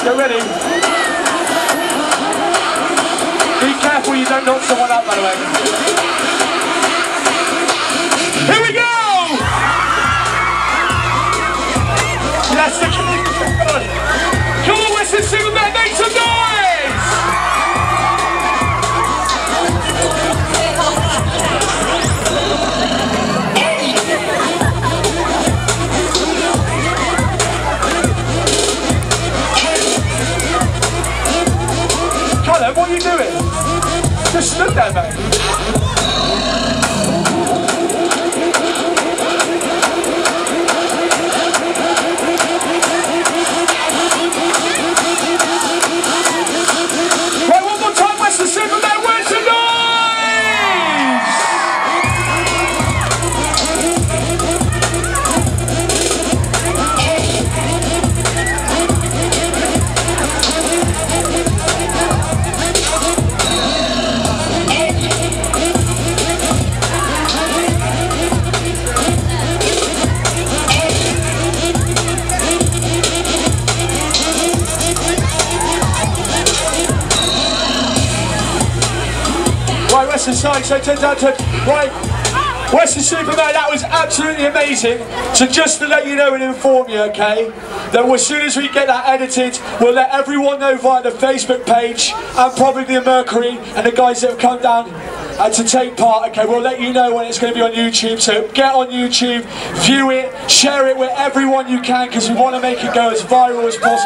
Get ready. Be careful you don't knock someone up, by the way. Here we go! Yes, the king. Come on, Weston, Superman, make some noise! Callum, what are you doing? Just stood there, mate. Right, Weston, sorry, so 10 down to right. Weston Superman, that was absolutely amazing. So just to let you know and inform you, okay, that as soon as we get that edited, we'll let everyone know via the Facebook page and probably the Mercury and the guys that have come down to take part, okay, we'll let you know when it's going to be on YouTube. So get on YouTube, view it, share it with everyone you can, because we want to make it go as viral as possible.